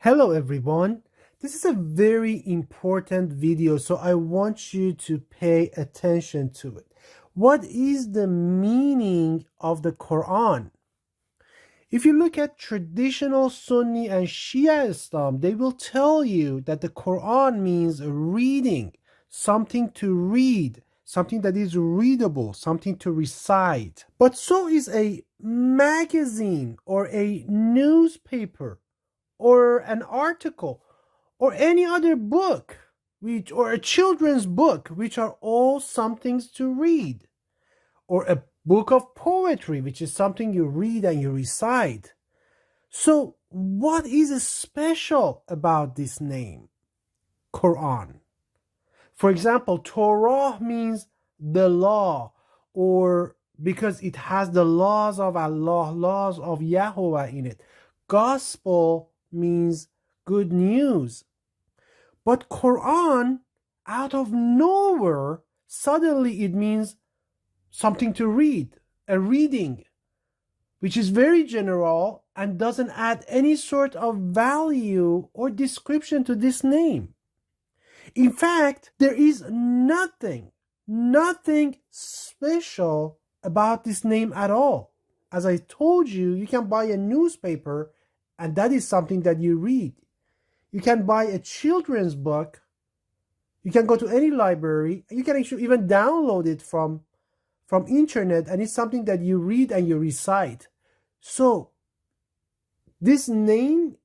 Hello everyone. This is a very important video, so I want you to pay attention to it. What is the meaning of the Quran? If you look at traditional Sunni and Shia Islam, they will tell you that the Quran means reading, something to read, something that is readable, something to recite. But so is a magazine or a newspaper or an article or any other book or a children's book, which are all somethings to read, or a book of poetry, which is something you read and you recite. So what is special about this name, Quran? For example, Torah means the law, or because it has the laws of Allah, laws of Yahweh in it. Gospel means good news. But Quran, out of nowhere, suddenly it means something to read, a reading, which is very general and doesn't add any sort of value or description to this name. In fact, there is nothing special about this name at all. As I told you, you can buy a newspaper and that is something that you read. You can buy a children's book. You can go to any library. You can actually even download it from internet, and it's something that you read and you recite. So this name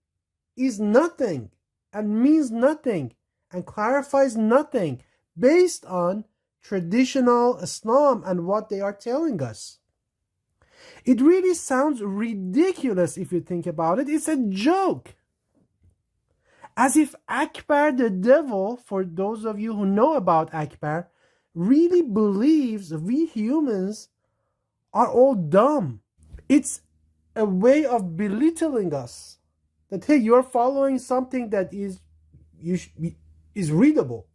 is nothing and means nothing and clarifies nothing based on traditional Islam and what they are telling us. It really sounds ridiculous if you think about it. It's a joke. As if Akbar the devil, for those of you who know about Akbar, really believes we humans are all dumb. It's a way of belittling us. That, hey, you're following something that is readable,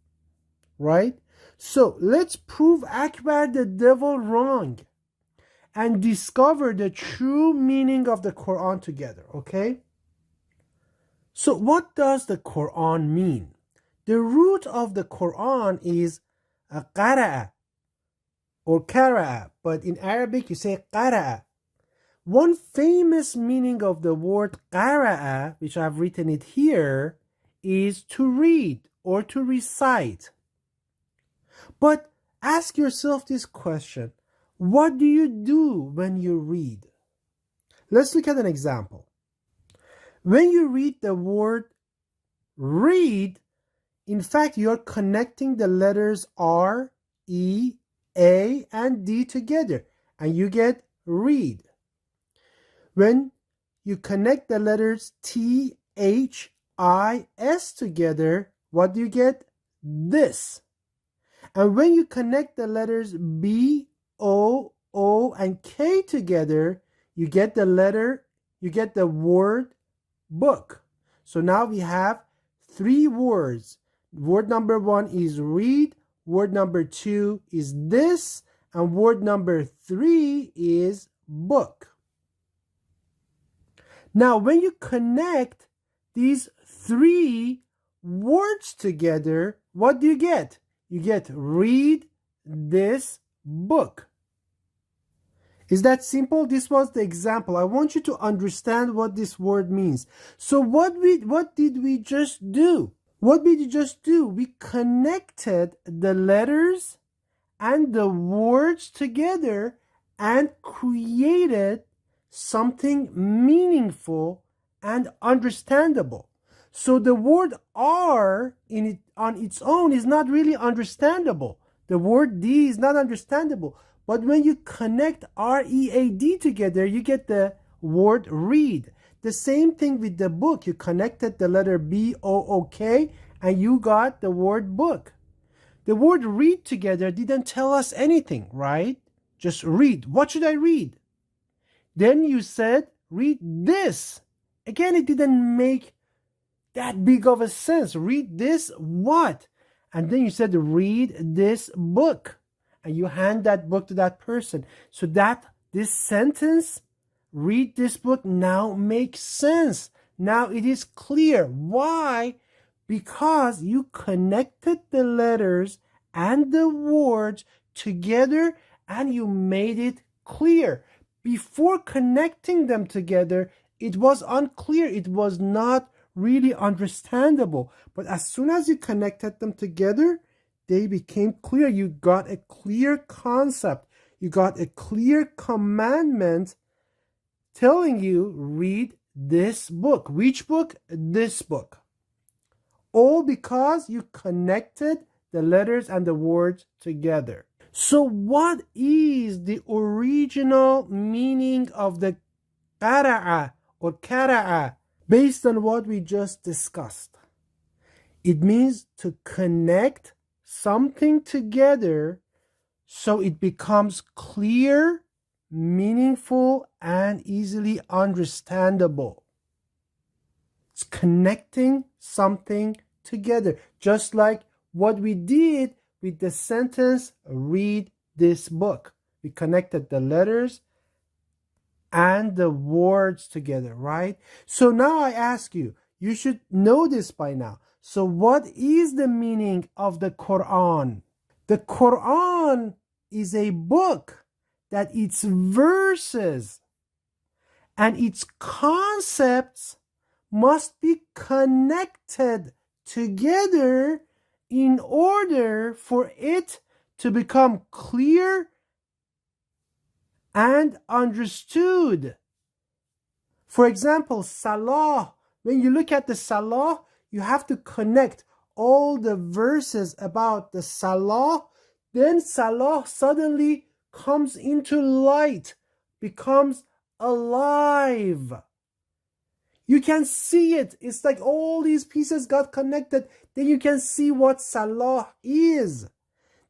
right? So let's prove Akbar the devil wrong and discover the true meaning of the Quran together, okay? So what does the Quran mean? The root of the Quran is qara'a or kara'a, but in Arabic you say qara'a. One famous meaning of the word qara'a, which I've written it here, is to read or to recite. But ask yourself this question. What do you do when you read? Let's look at an example. When you read the word read, in fact, you're connecting the letters R, E, A, and D together, and you get read. When you connect the letters T, H, I, S together, what do you get? This. And when you connect the letters B, O, and K together, you get the word book. So now we have three words. Word number one is read, word number two is this, and word number three is book. Now when you connect these three words together, what do you get? You get read this book. Is that simple? This was the example. I want you to understand what this word means. So what did we just do? What did we just do? We connected the letters and the words together and created something meaningful and understandable. So the word R on its own is not really understandable. The word D is not understandable. But when you connect R-E-A-D together, you get the word read. The same thing with the book. You connected the letter B-O-O-K and you got the word book. The word read together didn't tell us anything, right? Just read. What should I read? Then you said, read this. Again, it didn't make that big of a sense. Read this what? And then you said, read this book. And you hand that book to that person. So that this sentence, read this book, now makes sense. Now it is clear. Why? Because you connected the letters and the words together and you made it clear. Before connecting them together, it was unclear. It was not really understandable. But as soon as you connected them together, they became clear. You got a clear concept. You got a clear commandment telling you, read this book. Which book? This book. All because you connected the letters and the words together. So what is the original meaning of the qara'a or kara'a based on what we just discussed? It means to connect something together so it becomes clear, meaningful, and easily understandable. It's connecting something together, just like what we did with the sentence, read this book. We connected the letters and the words together, right? So now I ask you, you should know this by now. So what is the meaning of the Quran? The Quran is a book that its verses and its concepts must be connected together in order for it to become clear and understood. For example, Salah. When you look at the Salah, you have to connect all the verses about the Salah. Then Salah suddenly comes into light, becomes alive. You can see it. It's like all these pieces got connected. Then you can see what Salah is.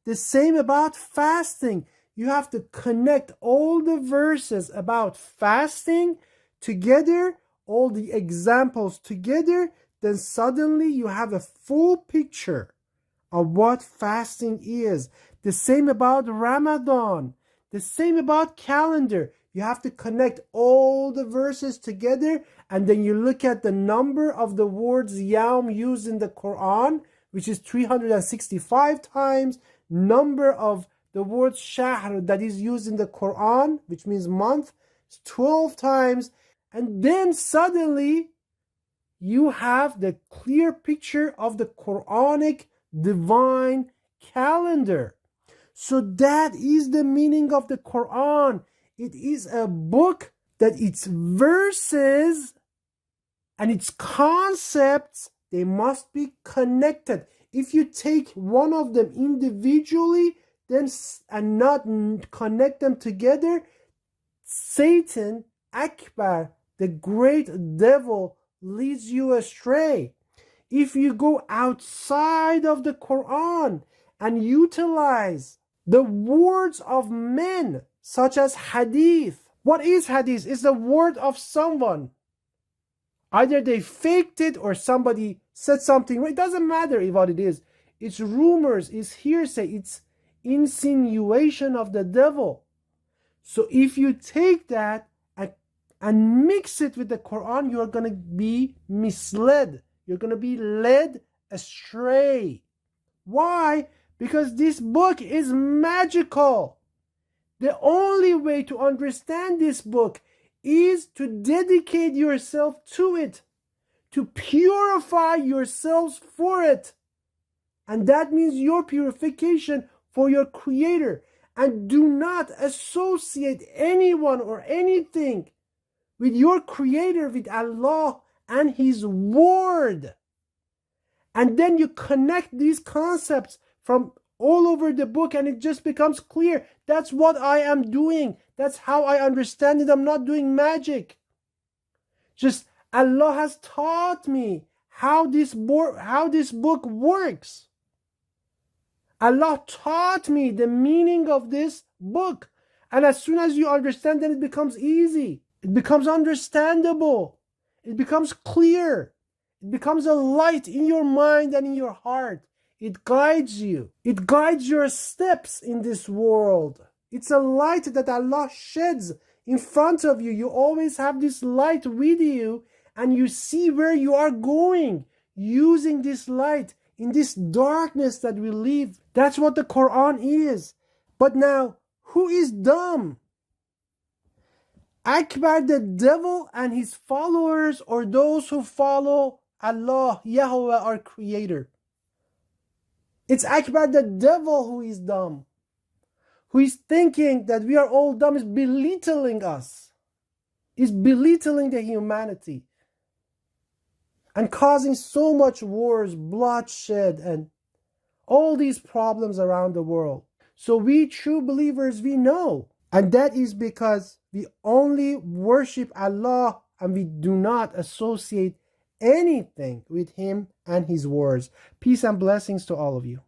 The same about fasting. You have to connect all the verses about fasting together, all the examples together. Then suddenly you have a full picture of what fasting is. The same about Ramadan. The same about calendar. You have to connect all the verses together, and then you look at the number of the words Yawm used in the Quran, which is 365 times, number of the word Shahr that is used in the Quran, which means month, 12 times, and then suddenly you have the clear picture of the Quranic divine calendar. So that is the meaning of the Quran. It is a book that its verses and its concepts, they must be connected. If you take one of them individually then and not connect them together, Satan, Akbar, the great devil, leads you astray. If you go outside of the Quran and utilize the words of men, such as hadith. What is hadith? It's the word of someone. Either they faked it or somebody said something. It doesn't matter what it is. It's rumors, it's hearsay, it's insinuation of the devil. So if you take that and mix it with the Quran, you're going to be misled. You're going to be led astray. Why? Because this book is magical. The only way to understand this book is to dedicate yourself to it, to purify yourselves for it. And that means your purification for your Creator. And do not associate anyone or anything with your Creator, with Allah and His Word. And then you connect these concepts from all over the book and it just becomes clear. That's what I am doing. That's how I understand it. I'm not doing magic. Just Allah has taught me how this book works. Allah taught me the meaning of this book. And as soon as you understand, then it becomes easy. It becomes understandable. It becomes clear. It becomes a light in your mind and in your heart. It guides you. It guides your steps in this world. It's a light that Allah sheds in front of you. You always have this light with you, and you see where you are going using this light in this darkness that we live. That's what the Quran is. But now, who is dumb? Akbar, the devil and his followers, or those who follow Allah, Yahweh, our creator? It's Akbar, the devil, who is dumb, who is thinking that we are all dumb, is belittling us, is belittling the humanity, and causing so much wars, bloodshed, and all these problems around the world. So we true believers, we know. And that is because we only worship Allah and we do not associate anything with Him and His words. Peace and blessings to all of you.